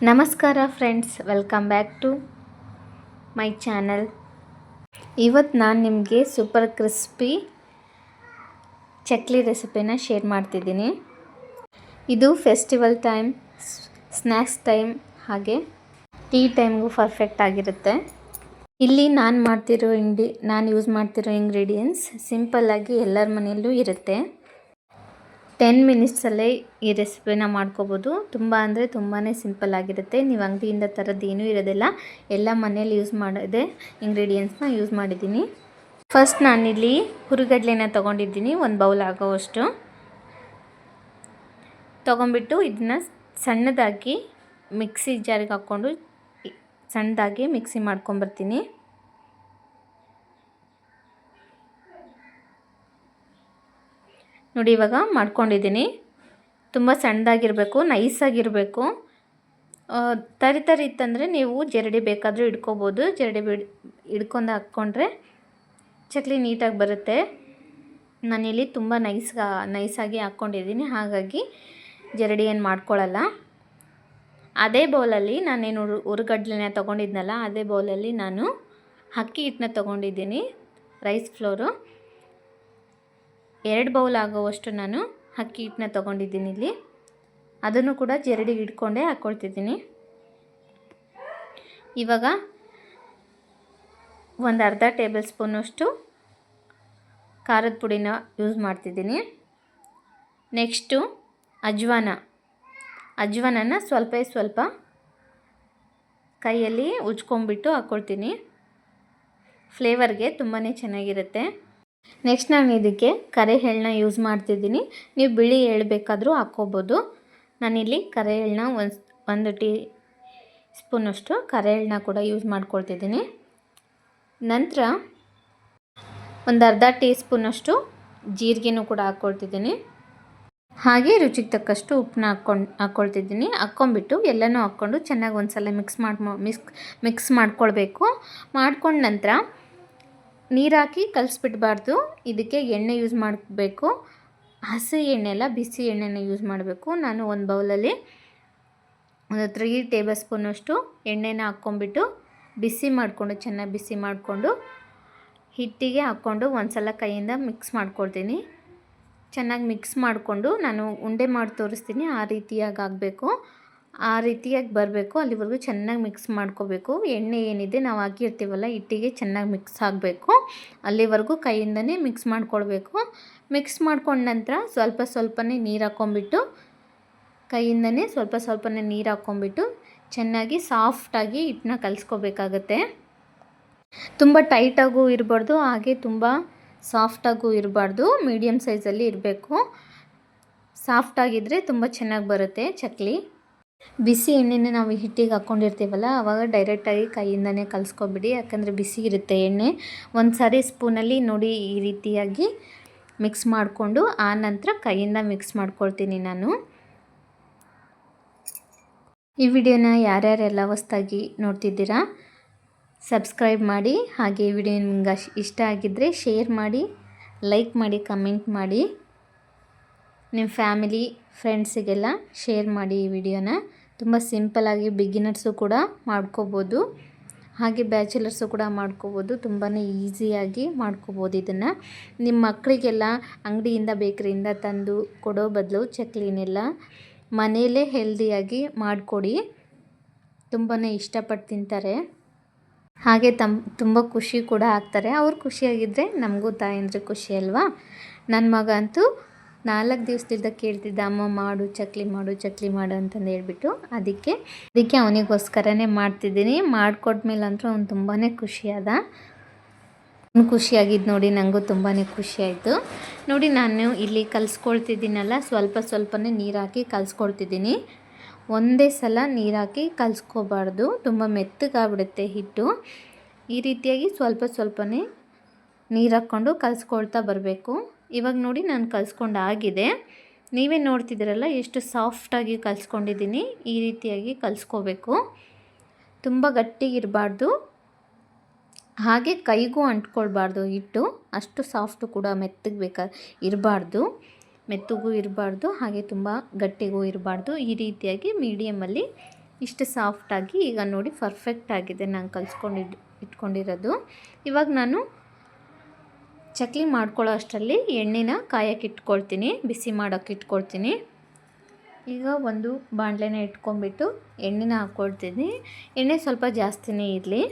ನಮಸ್ಕಾರ friends, welcome back to my channel. ಇವತ್ತು ನಾನು ನಿಮಗೆ ಸೂಪರ್ ಕ್ರಿಸ್ಪಿ ಚಕ್ಲಿ ರೆಸಿಪಿನ ಶೇರ್ ಮಾಡ್ತಿದ್ದೀನಿ. ಇದು ಫೆಸ್ಟಿವಲ್ ಟೈಮ್, ಸ್ನ್ಯಾಕ್ಸ್ ಟೈಮ್ ಹಾಗೆ ಟೀ ಟೈಮ್ಗೂ ಪರ್ಫೆಕ್ಟ್ ಆಗಿರುತ್ತೆ. ಇಲ್ಲಿ ನಾನು ಯೂಸ್ ಮಾಡ್ತಿರೋ ಇಂಗ್ರೀಡಿಯೆಂಟ್ಸ್ ಸಿಂಪಲ್ಲಾಗಿ ಎಲ್ಲರ ಮನೆಯಲ್ಲೂ ಇರುತ್ತೆ. 10 ಮಿನಿಟ್ಸಲ್ಲೇ ಈ ರೆಸಿಪಿನ ಮಾಡ್ಕೋಬೋದು. ತುಂಬ ಅಂದರೆ ತುಂಬಾ ಸಿಂಪಲ್ ಆಗಿರುತ್ತೆ. ನೀವು ಅಂಗಡಿಯಿಂದ ತರದ್ದು ಏನೂ ಇರೋದಿಲ್ಲ, ಎಲ್ಲ ಮನೇಲಿ ಯೂಸ್ ಮಾಡೋದೇ ಇಂಗ್ರೀಡಿಯೆಂಟ್ಸ್ನ ಯೂಸ್ ಮಾಡಿದ್ದೀನಿ. ಫಸ್ಟ್ ನಾನಿಲ್ಲಿ ಹುರಿಗಡ್ಲೆನ ತೊಗೊಂಡಿದ್ದೀನಿ, ಒಂದು ಬೌಲ್ ಆಗೋವಷ್ಟು ತೊಗೊಂಬಿಟ್ಟು ಇದನ್ನು ಸಣ್ಣದಾಗಿ ಮಿಕ್ಸಿ ಜಾರಿಗೆ ಹಾಕ್ಕೊಂಡು ಸಣ್ಣದಾಗಿ ಮಿಕ್ಸಿ ಮಾಡ್ಕೊಂಬರ್ತೀನಿ. ನೋಡಿ, ಇವಾಗ ಮಾಡ್ಕೊಂಡಿದ್ದೀನಿ. ತುಂಬ ಸಣ್ಣದಾಗಿರಬೇಕು, ನೈಸಾಗಿರಬೇಕು. ತರಿ ಇತ್ತಂದರೆ ನೀವು ಜರಡಿ ಬೇಕಾದರೂ ಹಿಡ್ಕೋಬೋದು. ಜರಡಿ ಹಿಡ್ಕೊಂಡು ಹಾಕ್ಕೊಂಡ್ರೆ ಚಕ್ಲಿ ನೀಟಾಗಿ ಬರುತ್ತೆ. ನಾನಿಲ್ಲಿ ತುಂಬ ನೈಸಾಗಿ ಹಾಕ್ಕೊಂಡಿದ್ದೀನಿ, ಹಾಗಾಗಿ ಜರಡಿ ಏನು ಮಾಡ್ಕೊಳ್ಳಲ್ಲ. ಅದೇ ಬೌಲಲ್ಲಿ ನಾನೇನು ಹುರಿಗಡ್ಲೆನ ತೊಗೊಂಡಿದ್ನಲ್ಲ, ಅದೇ ಬೌಲಲ್ಲಿ ನಾನು ಅಕ್ಕಿ ಹಿಟ್ಟನ್ನ ತೊಗೊಂಡಿದ್ದೀನಿ, ರೈಸ್ ಫ್ಲೋರು. 2 ಬೌಲ್ ಆಗೋವಷ್ಟು ನಾನು ಅಕ್ಕಿ ಹಿಟ್ಟನ್ನ ತೊಗೊಂಡಿದ್ದೀನಿ. ಇಲ್ಲಿ ಅದನ್ನು ಕೂಡ ಜರಡಿಗೆ ಹಿಡ್ಕೊಂಡೇ ಹಾಕ್ಕೊಳ್ತಿದ್ದೀನಿ. ಇವಾಗ ಒಂದು ಅರ್ಧ ಟೇಬಲ್ ಸ್ಪೂನಷ್ಟು ಖಾರದ ಪುಡಿನ ಯೂಸ್ ಮಾಡ್ತಿದ್ದೀನಿ. ನೆಕ್ಸ್ಟು ಅಜ್ವಾನನ ಸ್ವಲ್ಪ ಕೈಯಲ್ಲಿ ಉಜ್ಕೊಂಬಿಟ್ಟು ಹಾಕ್ಕೊಳ್ತೀನಿ. ಫ್ಲೇವರ್ಗೆ ತುಂಬಾ ಚೆನ್ನಾಗಿರುತ್ತೆ. ನೆಕ್ಸ್ಟ್ ನಾನು ಇದಕ್ಕೆ ಕರೆ ಎಳ್ಳನ್ನ ಯೂಸ್ ಮಾಡ್ತಿದ್ದೀನಿ. ನೀವು ಬಿಳಿ ಎಳ್ಳು ಬೇಕಾದರೂ ಹಾಕ್ಕೋಬೋದು. ನಾನಿಲ್ಲಿ ಕರೆ ಎಳ್ಳನ್ನ ಒಂದು ಟೀ ಸ್ಪೂನಷ್ಟು ಕರೆ ಎಳ್ಳನ್ನ ಕೂಡ ಯೂಸ್ ಮಾಡ್ಕೊಳ್ತಿದ್ದೀನಿ. ನಂತರ ಒಂದು ಅರ್ಧ ಟೀ ಸ್ಪೂನಷ್ಟು ಜೀರಿಗೆನೂ ಕೂಡ ಹಾಕ್ಕೊಳ್ತಿದ್ದೀನಿ. ಹಾಗೆ ರುಚಿಗೆ ತಕ್ಕಷ್ಟು ಉಪ್ಪನ್ನ ಹಾಕ್ಕೊಳ್ತಿದ್ದೀನಿ. ಹಾಕ್ಕೊಂಬಿಟ್ಟು ಎಲ್ಲನೂ ಹಾಕ್ಕೊಂಡು ಚೆನ್ನಾಗಿ ಒಂದು ಸಲ ಮಿಕ್ಸ್ ಮಾಡ್ಕೊಳ್ಬೇಕು. ಮಾಡ್ಕೊಂಡ ನಂತರ ನೀರು ಹಾಕಿ ಕಲಿಸ್ಬಿಡ್ಬಾರ್ದು. ಇದಕ್ಕೆ ಎಣ್ಣೆ ಯೂಸ್ ಮಾಡಬೇಕು. ಹಸಿ ಎಣ್ಣೆ ಅಲ್ಲ, ಬಿಸಿ ಎಣ್ಣೆನ ಯೂಸ್ ಮಾಡಬೇಕು. ನಾನು ಒಂದು ಬೌಲಲ್ಲಿ ಒಂದು 3 ಟೇಬಲ್ ಸ್ಪೂನಷ್ಟು ಎಣ್ಣೆನ ಹಾಕ್ಕೊಂಬಿಟ್ಟು ಚೆನ್ನಾಗಿ ಬಿಸಿ ಮಾಡಿಕೊಂಡು ಹಿಟ್ಟಿಗೆ ಹಾಕ್ಕೊಂಡು ಒಂದು ಸಲ ಕೈಯಿಂದ ಮಿಕ್ಸ್ ಮಾಡ್ಕೊಳ್ತೀನಿ. ಚೆನ್ನಾಗಿ ಮಿಕ್ಸ್ ಮಾಡಿಕೊಂಡು ನಾನು ಉಂಡೆ ಮಾಡಿ ತೋರಿಸ್ತೀನಿ, ಆ ರೀತಿಯಾಗಿ ಆಗಬೇಕು. ಆ ರೀತಿಯಾಗಿ ಬರಬೇಕು. ಅಲ್ಲಿವರೆಗೂ ಚೆನ್ನಾಗಿ ಮಿಕ್ಸ್ ಮಾಡ್ಕೋಬೇಕು. ಎಣ್ಣೆ ಏನಿದೆ ನಾವು ಹಾಕಿರ್ತೀವಲ್ಲ ಹಿಟ್ಟಿಗೆ ಚೆನ್ನಾಗಿ ಮಿಕ್ಸ್ ಆಗಬೇಕು. ಅಲ್ಲಿವರೆಗೂ ಕೈಯಿಂದನೇ ಮಿಕ್ಸ್ ಮಾಡ್ಕೊಳ್ಬೇಕು. ಮಿಕ್ಸ್ ಮಾಡ್ಕೊಂಡ ನಂತರ ಸ್ವಲ್ಪನೇ ನೀರು ಹಾಕ್ಕೊಂಬಿಟ್ಟು ಕೈಯಿಂದನೇ ಸ್ವಲ್ಪನೇ ನೀರು ಹಾಕ್ಕೊಂಬಿಟ್ಟು ಚೆನ್ನಾಗಿ ಸಾಫ್ಟಾಗಿ ಹಿಟ್ಟನ್ನ ಕಲಿಸ್ಕೋಬೇಕಾಗತ್ತೆ. ತುಂಬ ಟೈಟಾಗೂ ಇರಬಾರ್ದು, ಹಾಗೆ ತುಂಬ ಸಾಫ್ಟಾಗೂ ಇರಬಾರ್ದು, ಮೀಡಿಯಮ್ ಸೈಜಲ್ಲಿ ಇರಬೇಕು. ಸಾಫ್ಟಾಗಿದ್ದರೆ ತುಂಬ ಚೆನ್ನಾಗಿ ಬರುತ್ತೆ ಚಕ್ಲಿ. ಬಿಸಿ ಎಣ್ಣೆನ ನಾವು ಹಿಟ್ಟಿಗೆ ಹಾಕ್ಕೊಂಡಿರ್ತೀವಲ್ಲ, ಆವಾಗ ಡೈರೆಕ್ಟಾಗಿ ಕೈಯಿಂದನೇ ಕಲಿಸ್ಕೊಬಿಡಿ, ಯಾಕಂದರೆ ಬಿಸಿ ಇರುತ್ತೆ ಎಣ್ಣೆ. ಒಂದು ಸಾರಿ ಸ್ಪೂನಲ್ಲಿ ನೋಡಿ ಈ ರೀತಿಯಾಗಿ ಮಿಕ್ಸ್ ಮಾಡಿಕೊಂಡು ಆ ನಂತರ ಕೈಯಿಂದ ಮಿಕ್ಸ್ ಮಾಡ್ಕೊಳ್ತೀನಿ ನಾನು. ಈ ವಿಡಿಯೋನ ಯಾರ್ಯಾರೆಲ್ಲ ಹೊಸ್ದಾಗಿ ನೋಡ್ತಿದ್ದೀರಾ ಸಬ್ಸ್ಕ್ರೈಬ್ ಮಾಡಿ. ಹಾಗೆ ಈ ವಿಡಿಯೋ ನಿಮ್ಗೆ ಇಷ್ಟ ಆಗಿದ್ದರೆ ಶೇರ್ ಮಾಡಿ, ಲೈಕ್ ಮಾಡಿ, ಕಮೆಂಟ್ ಮಾಡಿ. ನಿಮ್ಮ ಫ್ಯಾಮಿಲಿ ಫ್ರೆಂಡ್ಸಿಗೆಲ್ಲ ಶೇರ್ ಮಾಡಿ ಈ ವಿಡಿಯೋನ. ತುಂಬ ಸಿಂಪಲ್ಲಾಗಿ ಬಿಗಿನರ್ಸು ಕೂಡ ಮಾಡ್ಕೋಬೋದು, ಹಾಗೆ ಬ್ಯಾಚುಲರ್ಸು ಕೂಡ ಮಾಡ್ಕೋಬೋದು. ತುಂಬಾ ಈಸಿಯಾಗಿ ಮಾಡ್ಕೋಬೋದು. ಇದನ್ನು ನಿಮ್ಮ ಮಕ್ಕಳಿಗೆಲ್ಲ ಅಂಗಡಿಯಿಂದ ಬೇಕರಿಯಿಂದ ತಂದು ಕೊಡೋ ಬದಲು ಚಕ್ಲಿನೆಲ್ಲ ಮನೆಯಲ್ಲೇ ಹೆಲ್ದಿಯಾಗಿ ಮಾಡಿಕೊಡಿ. ತುಂಬಾ ಇಷ್ಟಪಟ್ಟು ತಿಂತಾರೆ, ಹಾಗೆ ತುಂಬ ಖುಷಿ ಕೂಡ ಆಗ್ತಾರೆ. ಅವ್ರು ಖುಷಿಯಾಗಿದ್ದರೆ ನಮಗೂ ತಾಯಂದ್ರೆ ಖುಷಿ ಅಲ್ವಾ. ನನ್ನ ಮಗ ಅಂತೂ 4 ದಿವಸದಿಂದ ಕೇಳ್ತಿದ್ದ, ಅಮ್ಮ ಚಕ್ಲಿ ಮಾಡು ಅಂತಂದು ಹೇಳ್ಬಿಟ್ಟು. ಅದಕ್ಕೆ ಅವನಿಗೋಸ್ಕರನೇ ಮಾಡ್ತಿದ್ದೀನಿ. ಮಾಡಿಕೊಟ್ಮೇಲೆ ಅಂತೂ ಅವ್ನು ತುಂಬಾ ಖುಷಿಯಾಗಿದ್ದು ನೋಡಿ, ನನಗೂ ತುಂಬಾ ಖುಷಿ ಆಯಿತು. ನೋಡಿ, ನಾನು ಇಲ್ಲಿ ಕಲಿಸ್ಕೊಳ್ತಿದ್ದೀನಲ್ಲ, ಸ್ವಲ್ಪನೇ ನೀರು ಹಾಕಿ ಕಲಿಸ್ಕೊಳ್ತಿದ್ದೀನಿ. ಒಂದೇ ಸಲ ನೀರು ಹಾಕಿ ಕಲಿಸ್ಕೋಬಾರ್ದು, ತುಂಬ ಮೆತ್ತಗಾಗ್ಬಿಡುತ್ತೆ ಹಿಟ್ಟು. ಈ ರೀತಿಯಾಗಿ ಸ್ವಲ್ಪನೇ ನೀರು ಹಾಕ್ಕೊಂಡು ಕಲಿಸ್ಕೊಳ್ತಾ ಬರಬೇಕು. ಇವಾಗ ನೋಡಿ, ನಾನು ಕಲಿಸ್ಕೊಂಡು ಆಗಿದೆ. ನೀವೇ ನೋಡ್ತಿದ್ದೀರಲ್ಲ ಎಷ್ಟು ಸಾಫ್ಟಾಗಿ ಕಲಿಸ್ಕೊಂಡಿದ್ದೀನಿ. ಈ ರೀತಿಯಾಗಿ ಕಲಿಸ್ಕೋಬೇಕು. ತುಂಬ ಗಟ್ಟಿಗಿರಬಾರ್ದು, ಹಾಗೆ ಕೈಗೂ ಅಂಟ್ಕೊಳ್ಬಾರ್ದು ಹಿಟ್ಟು. ಅಷ್ಟು ಸಾಫ್ಟು ಕೂಡ ಮೆತ್ತಗೂ ಇರಬಾರ್ದು, ಹಾಗೆ ತುಂಬ ಗಟ್ಟಿಗೂ ಇರಬಾರ್ದು. ಈ ರೀತಿಯಾಗಿ ಮೀಡಿಯಮಲ್ಲಿ ಇಷ್ಟು ಸಾಫ್ಟಾಗಿ ಈಗ ನೋಡಿ ಪರ್ಫೆಕ್ಟ್ ಆಗಿದೆ ನಾನು ಇಟ್ಕೊಂಡಿರೋದು. ಇವಾಗ ನಾನು ಚಕ್ಲಿ ಮಾಡ್ಕೊಳ್ಳೋ ಅಷ್ಟರಲ್ಲಿ ಎಣ್ಣೆನ ಕಾಯಕ್ಕೆ ಇಟ್ಕೊಳ್ತೀನಿ, ಬಿಸಿ ಮಾಡೋಕ್ಕೆ ಇಟ್ಕೊಳ್ತೀನಿ. ಈಗ ಒಂದು ಬಾಣಲೆನ ಇಟ್ಕೊಂಡ್ಬಿಟ್ಟು ಎಣ್ಣೆನ ಹಾಕ್ಕೊಳ್ತೀನಿ. ಎಣ್ಣೆ ಸ್ವಲ್ಪ ಜಾಸ್ತಿನೇ ಇರಲಿ,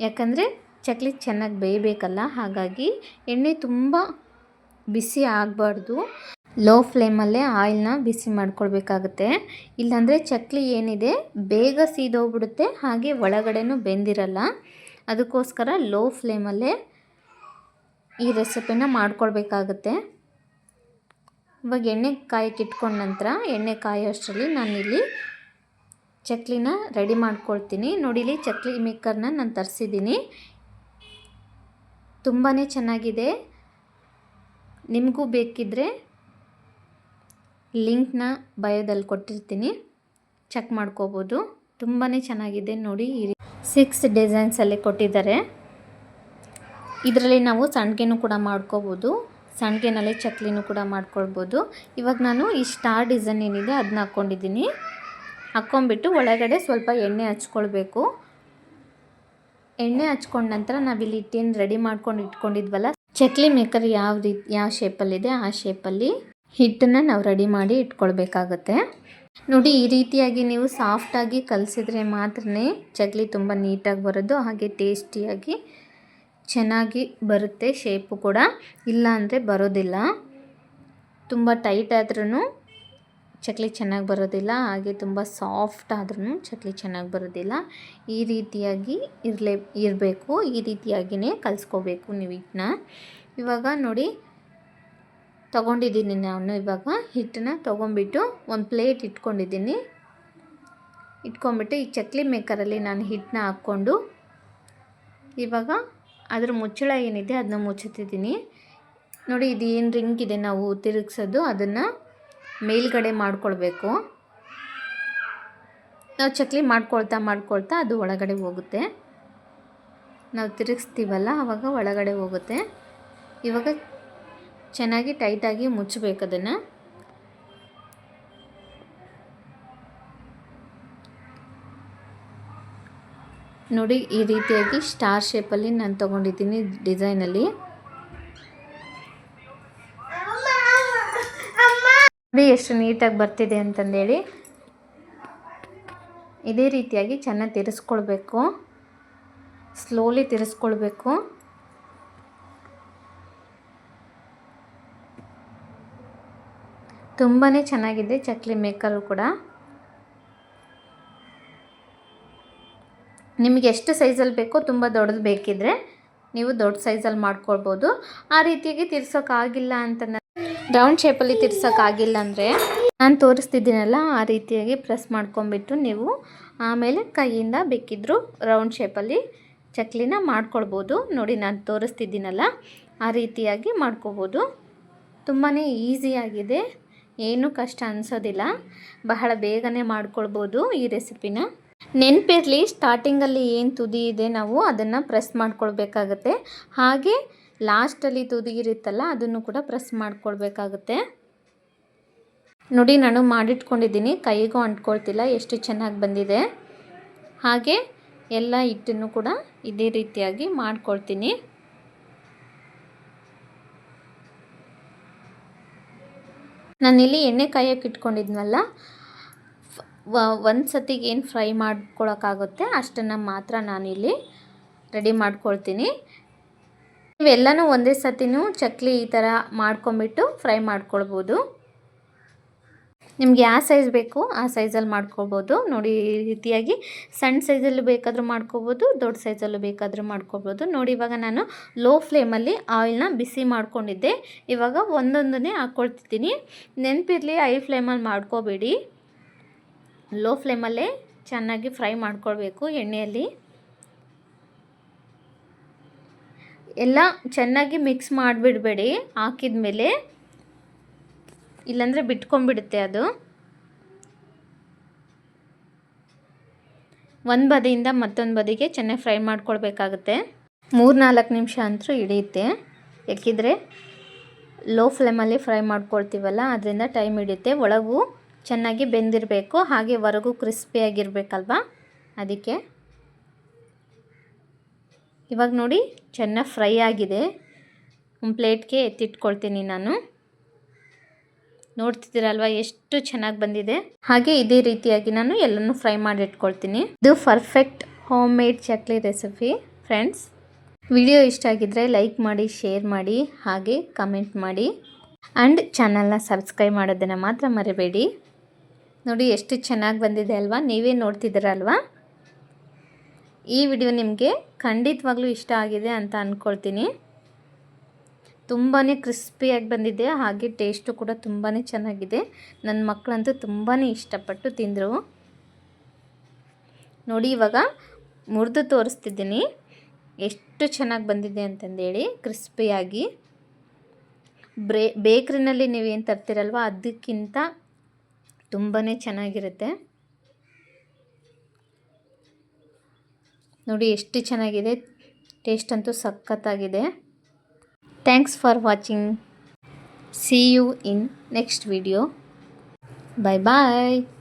ಯಾಕಂದರೆ ಚಕ್ಲಿ ಚೆನ್ನಾಗಿ ಬೇಯಬೇಕಲ್ಲ. ಹಾಗಾಗಿ ಎಣ್ಣೆ ತುಂಬ ಬಿಸಿ ಆಗಬಾರ್ದು. ಲೋ ಫ್ಲೇಮಲ್ಲೇ ಆಯಿಲ್ನ ಬಿಸಿ ಮಾಡ್ಕೊಳ್ಬೇಕಾಗುತ್ತೆ. ಇಲ್ಲಾಂದರೆ ಚಕ್ಲಿ ಏನಿದೆ ಬೇಗ ಸೀದೋಗ್ಬಿಡುತ್ತೆ, ಹಾಗೆ ಒಳಗಡೆನೂ ಬೆಂದಿರಲ್ಲ. ಅದಕ್ಕೋಸ್ಕರ ಲೋ ಫ್ಲೇಮಲ್ಲೇ ಈ ರೆಸಿಪಿನ ಮಾಡ್ಕೊಳ್ಬೇಕಾಗುತ್ತೆ. ಇವಾಗ ಎಣ್ಣೆ ಕಾಯಕ್ಕೆ ಇಟ್ಕೊಂಡ ನಂತರ ಎಣ್ಣೆ ಕಾಯೋ ಅಷ್ಟರಲ್ಲಿ ನಾನಿಲ್ಲಿ ಚಕ್ಲಿನ ರೆಡಿ ಮಾಡ್ಕೊಳ್ತೀನಿ. ನೋಡಿ, ಇಲ್ಲಿ ಚಕ್ಲಿ ಮೇಕರ್ನ ನಾನು ತರಿಸಿದ್ದೀನಿ. ತುಂಬಾ ಚೆನ್ನಾಗಿದೆ. ನಿಮಗೂ ಬೇಕಿದ್ದರೆ ಲಿಂಕ್ನ ಬಯೋದಲ್ಲಿ ಕೊಟ್ಟಿರ್ತೀನಿ, ಚೆಕ್ ಮಾಡ್ಕೋಬೋದು. ತುಂಬಾ ಚೆನ್ನಾಗಿದೆ ನೋಡಿ. 6 ಡಿಸೈನ್ಸಲ್ಲಿ ಕೊಟ್ಟಿದ್ದಾರೆ. ಇದರಲ್ಲಿ ನಾವು ಸಂಡಿಗೆನೂ ಕೂಡ ಮಾಡ್ಕೋಬೋದು, ಸಂಡಿಗೆನಲ್ಲಿ ಚಕ್ಲಿನೂ ಕೂಡ ಮಾಡ್ಕೊಳ್ಬೋದು. ಇವಾಗ ನಾನು ಈ ಸ್ಟಾರ್ ಡಿಸೈನ್ ಏನಿದೆ ಅದನ್ನ ಹಾಕ್ಕೊಂಡಿದ್ದೀನಿ. ಹಾಕ್ಕೊಂಬಿಟ್ಟು ಒಳಗಡೆ ಸ್ವಲ್ಪ ಎಣ್ಣೆ ಹಚ್ಕೊಳ್ಬೇಕು. ಎಣ್ಣೆ ಹಚ್ಕೊಂಡ ನಂತರ ನಾವಿಲ್ಲಿ ಹಿಟ್ಟೇನು ರೆಡಿ ಮಾಡ್ಕೊಂಡು ಇಟ್ಕೊಂಡಿದ್ವಲ್ಲ, ಚಕ್ಲಿ ಮೇಕರ್ ಯಾವ ಶೇಪಲ್ಲಿದೆ ಆ ಶೇಪಲ್ಲಿ ಹಿಟ್ಟನ್ನು ನಾವು ರೆಡಿ ಮಾಡಿ ಇಟ್ಕೊಳ್ಬೇಕಾಗತ್ತೆ. ನೋಡಿ, ಈ ರೀತಿಯಾಗಿ ನೀವು ಸಾಫ್ಟಾಗಿ ಕಲಸಿದ್ರೆ ಮಾತ್ರನೇ ಚಕ್ಲಿ ತುಂಬ ನೀಟಾಗಿ ಬರೋದು, ಹಾಗೆ ಟೇಸ್ಟಿಯಾಗಿ ಚೆನ್ನಾಗಿ ಬರುತ್ತೆ. ಶೇಪು ಕೂಡ ಇಲ್ಲ ಅಂದರೆ ಬರೋದಿಲ್ಲ. ತುಂಬ ಟೈಟ್ ಆದ್ರೂ ಚಕ್ಲಿ ಚೆನ್ನಾಗಿ ಬರೋದಿಲ್ಲ, ಹಾಗೆ ತುಂಬ ಸಾಫ್ಟ್ ಆದ್ರೂ ಚಕ್ಲಿ ಚೆನ್ನಾಗಿ ಬರೋದಿಲ್ಲ. ಈ ರೀತಿಯಾಗಿ ಇರಬೇಕು. ಈ ರೀತಿಯಾಗಿಯೇ ಕಲಿಸ್ಕೋಬೇಕು ನೀವು ಹಿಟ್ಟನ್ನ. ಇವಾಗ ನೋಡಿ ತೊಗೊಂಡಿದ್ದೀನಿ ನಾನು. ಇವಾಗ ಹಿಟ್ಟನ್ನ ತೊಗೊಂಬಿಟ್ಟು ಒಂದು ಪ್ಲೇಟ್ ಇಟ್ಕೊಂಡಿದ್ದೀನಿ. ಇಟ್ಕೊಂಬಿಟ್ಟು ಈ ಚಕ್ಲಿ ಮೇಕರಲ್ಲಿ ನಾನು ಹಿಟ್ಟನ್ನ ಹಾಕ್ಕೊಂಡು ಇವಾಗ ಅದರ ಮುಚ್ಚಳ ಏನಿದೆ ಅದನ್ನ ಮುಚ್ಚುತ್ತಿದ್ದೀನಿ. ನೋಡಿ, ಇದು ಏನು ರಿಂಗ್ ಇದೆ ನಾವು ತಿರುಗಿಸೋದು, ಅದನ್ನು ಮೇಲ್ಗಡೆ ಮಾಡ್ಕೊಳ್ಬೇಕು. ನಾವು ಚಕ್ಲಿ ಮಾಡ್ಕೊಳ್ತಾ ಅದು ಒಳಗಡೆ ಹೋಗುತ್ತೆ. ನಾವು ತಿರುಗಿಸ್ತೀವಲ್ಲ ಆವಾಗ ಒಳಗಡೆ ಹೋಗುತ್ತೆ. ಇವಾಗ ಚೆನ್ನಾಗಿ ಟೈಟಾಗಿ ಮುಚ್ಚಬೇಕು ಅದನ್ನು. ನೋಡಿ, ಈ ರೀತಿಯಾಗಿ ಸ್ಟಾರ್ ಶೇಪಲ್ಲಿ ನಾನು ತೊಗೊಂಡಿದ್ದೀನಿ ಡಿಸೈನಲ್ಲಿ. ನೋಡಿ ಎಷ್ಟು ನೀಟಾಗಿ ಬರ್ತಿದೆ ಅಂತಂದೇಳಿ. ಇದೇ ರೀತಿಯಾಗಿ ಚೆನ್ನಾಗಿ ತಿರ್ಸ್ಕೊಳ್ಬೇಕು, ಸ್ಲೋಲಿ ತಿರ್ಸ್ಕೊಳ್ಬೇಕು. ತುಂಬಾ ಚೆನ್ನಾಗಿದೆ ಚಕ್ಲಿ ಮೇಕರು ಕೂಡ. ನಿಮಗೆ ಎಷ್ಟು ಸೈಜಲ್ಲಿ ಬೇಕೋ, ತುಂಬ ದೊಡ್ಡದು ಬೇಕಿದ್ದರೆ ನೀವು ದೊಡ್ಡ ಸೈಜಲ್ಲಿ ಮಾಡ್ಕೊಳ್ಬೋದು. ಆ ರೀತಿಯಾಗಿ ತಿರ್ಸೋಕ್ಕಾಗಿಲ್ಲ ಅಂತ, ರೌಂಡ್ ಶೇಪಲ್ಲಿ ತಿರ್ಸೋಕ್ಕಾಗಿಲ್ಲ ಅಂದರೆ ನಾನು ತೋರಿಸ್ತಿದ್ದೀನಲ್ಲ ಆ ರೀತಿಯಾಗಿ ಪ್ರೆಸ್ ಮಾಡ್ಕೊಂಬಿಟ್ಟು ನೀವು ಆಮೇಲೆ ಕೈಯಿಂದ ಬೇಕಿದ್ದರೂ ರೌಂಡ್ ಶೇಪಲ್ಲಿ ಚಕ್ಲಿನ ಮಾಡ್ಕೊಳ್ಬೋದು. ನೋಡಿ, ನಾನು ತೋರಿಸ್ತಿದ್ದೀನಲ್ಲ ಆ ರೀತಿಯಾಗಿ ಮಾಡ್ಕೋಬೋದು. ತುಂಬಾ ಈಸಿಯಾಗಿದೆ, ಏನೂ ಕಷ್ಟ ಅನಿಸೋದಿಲ್ಲ. ಬಹಳ ಬೇಗನೆ ಮಾಡ್ಕೊಳ್ಬೋದು ಈ ರೆಸಿಪಿನ. ನೆನಪಿರಲಿ, ಸ್ಟಾರ್ಟಿಂಗಲ್ಲಿ ಏನು ತುದಿ ಇದೆ ನಾವು ಅದನ್ನು ಪ್ರೆಸ್ ಮಾಡ್ಕೊಳ್ಬೇಕಾಗತ್ತೆ. ಹಾಗೆ ಲಾಸ್ಟಲ್ಲಿ ತುದಿ ಇರುತ್ತಲ್ಲ ಅದನ್ನು ಕೂಡ ಪ್ರೆಸ್ ಮಾಡ್ಕೊಳ್ಬೇಕಾಗತ್ತೆ. ನೋಡಿ, ನಾನು ಮಾಡಿಟ್ಕೊಂಡಿದ್ದೀನಿ, ಕೈಗೂ ಅಂಟ್ಕೊಳ್ತಿಲ್ಲ, ಎಷ್ಟು ಚೆನ್ನಾಗಿ ಬಂದಿದೆ. ಹಾಗೆ ಎಲ್ಲ ಹಿಟ್ಟನ್ನು ಕೂಡ ಇದೇ ರೀತಿಯಾಗಿ ಮಾಡ್ಕೊಳ್ತೀನಿ. ನಾನಿಲ್ಲಿ ಎಣ್ಣೆ ಕಾಯೋಕ್ಕೆ ಇಟ್ಕೊಂಡಿದ್ನಲ್ಲ, ಒಂದು ಸತಿಗೆ ಏನು ಫ್ರೈ ಮಾಡ್ಕೊಳಕ್ಕಾಗುತ್ತೆ ಅಷ್ಟನ್ನು ಮಾತ್ರ ನಾನಿಲ್ಲಿ ರೆಡಿ ಮಾಡ್ಕೊಳ್ತೀನಿ. ಇವೆಲ್ಲನೂ ಒಂದೇ ಸತಿನೂ ಚಕ್ಲಿ ಈ ಥರ ಮಾಡ್ಕೊಂಬಿಟ್ಟು ಫ್ರೈ ಮಾಡ್ಕೊಳ್ಬೋದು. ನಿಮ್ಗೆ ಯಾವ ಸೈಜ್ ಬೇಕು ಆ ಸೈಜಲ್ಲಿ ಮಾಡ್ಕೊಳ್ಬೋದು. ನೋಡಿ, ಈ ರೀತಿಯಾಗಿ ಸಣ್ಣ ಸೈಜಲ್ಲೂ ಬೇಕಾದರೂ ಮಾಡ್ಕೊಬೋದು, ದೊಡ್ಡ ಸೈಜಲ್ಲೂ ಬೇಕಾದರೂ ಮಾಡ್ಕೊಬೋದು. ನೋಡಿ, ಇವಾಗ ನಾನು ಲೋ ಫ್ಲೇಮಲ್ಲಿ ಆಯಿಲ್ನ ಬಿಸಿ ಮಾಡ್ಕೊಂಡಿದ್ದೆ. ಇವಾಗ ಒಂದೊಂದನ್ನೇ ಹಾಕ್ಕೊಳ್ತಿದ್ದೀನಿ. ನೆನಪಿರಲಿ, ಹೈ ಫ್ಲೇಮಲ್ಲಿ ಮಾಡ್ಕೋಬೇಡಿ, ಲೋ ಫ್ಲೇಮಲ್ಲೇ ಚೆನ್ನಾಗಿ ಫ್ರೈ ಮಾಡ್ಕೊಳ್ಬೇಕು ಎಣ್ಣೆಯಲ್ಲಿ. ಎಲ್ಲ ಚೆನ್ನಾಗಿ ಮಿಕ್ಸ್ ಮಾಡಿಬಿಡಬೇಡಿ ಹಾಕಿದ ಮೇಲೆ, ಇಲ್ಲಾಂದರೆ ಬಿಟ್ಕೊಂಡ್ಬಿಡುತ್ತೆ ಅದು. ಒಂದು ಬದಿಯಿಂದ ಮತ್ತೊಂದು ಬದಿಗೆ ಚೆನ್ನಾಗಿ ಫ್ರೈ ಮಾಡ್ಕೊಳ್ಬೇಕಾಗುತ್ತೆ. 3-4 ನಿಮಿಷ ಅಂತೂ ಹಿಡಿಯುತ್ತೆ, ಯಾಕಿದ್ರೆ ಲೋ ಫ್ಲೇಮಲ್ಲಿ ಫ್ರೈ ಮಾಡ್ಕೊಳ್ತೀವಲ್ಲ ಅದರಿಂದ ಟೈಮ್ ಹಿಡಿಯುತ್ತೆ. ಒಳಗೂ ಚೆನ್ನಾಗಿ ಬೆಂದಿರಬೇಕು, ಹಾಗೆ ಹೊರಗೂ ಕ್ರಿಸ್ಪಿಯಾಗಿರಬೇಕಲ್ವ, ಅದಕ್ಕೆ. ಇವಾಗ ನೋಡಿ ಚೆನ್ನಾಗಿ ಫ್ರೈ ಆಗಿದೆ. ಒಂದು ಪ್ಲೇಟ್ಗೆ ಎತ್ತಿಟ್ಕೊಳ್ತೀನಿ ನಾನು. ನೋಡ್ತಿದ್ದೀರಲ್ವ ಎಷ್ಟು ಚೆನ್ನಾಗಿ ಬಂದಿದೆ. ಹಾಗೆ ಇದೇ ರೀತಿಯಾಗಿ ನಾನು ಎಲ್ಲನೂ ಫ್ರೈ ಮಾಡಿ ಇಟ್ಕೊಳ್ತೀನಿ. ಇದು perfect home made chakli recipe friends. Video ಇಷ್ಟ ಆಗಿದ್ದರೆ ಲೈಕ್ ಮಾಡಿ, ಶೇರ್ ಮಾಡಿ, ಹಾಗೆ ಕಮೆಂಟ್ ಮಾಡಿ. ಆ್ಯಂಡ್ ಚಾನಲ್ನ ಸಬ್ಸ್ಕ್ರೈಬ್ ಮಾಡೋದನ್ನು ಮಾತ್ರ ಮರಿಬೇಡಿ. ನೋಡಿ ಎಷ್ಟು ಚೆನ್ನಾಗಿ ಬಂದಿದೆ ಅಲ್ವಾ, ನೀವೇ ನೋಡ್ತಿದ್ದೀರಲ್ವಾ. ಈ ವಿಡಿಯೋ ನಿಮಗೆ ಖಂಡಿತವಾಗ್ಲೂ ಇಷ್ಟ ಆಗಿದೆ ಅಂತ ಅಂದ್ಕೊಳ್ತೀನಿ. ತುಂಬಾ ಕ್ರಿಸ್ಪಿಯಾಗಿ ಬಂದಿದೆ, ಹಾಗೆ ಟೇಸ್ಟು ಕೂಡ ತುಂಬಾ ಚೆನ್ನಾಗಿದೆ. ನನ್ನ ಮಕ್ಕಳಂತೂ ತುಂಬಾ ಇಷ್ಟಪಟ್ಟು ತಿಂದರು. ನೋಡಿ ಇವಾಗ ಮುರಿದು ತೋರಿಸ್ತಿದ್ದೀನಿ ಎಷ್ಟು ಚೆನ್ನಾಗಿ ಬಂದಿದೆ ಅಂತಂದೇಳಿ, ಕ್ರಿಸ್ಪಿಯಾಗಿ. ಬೇಕ್ರಿನಲ್ಲಿ ನೀವೇನು ತರ್ತೀರಲ್ವ ಅದಕ್ಕಿಂತ ತುಂಬಾ ಚೆನ್ನಾಗಿರುತ್ತೆ. ನೋಡಿ ಎಷ್ಟು ಚೆನ್ನಾಗಿದೆ, ಟೇಸ್ಟ್ ಅಂತೂ ಸಖತ್ತಾಗಿದೆ. Thanks for watching. See you in next video. Bye bye.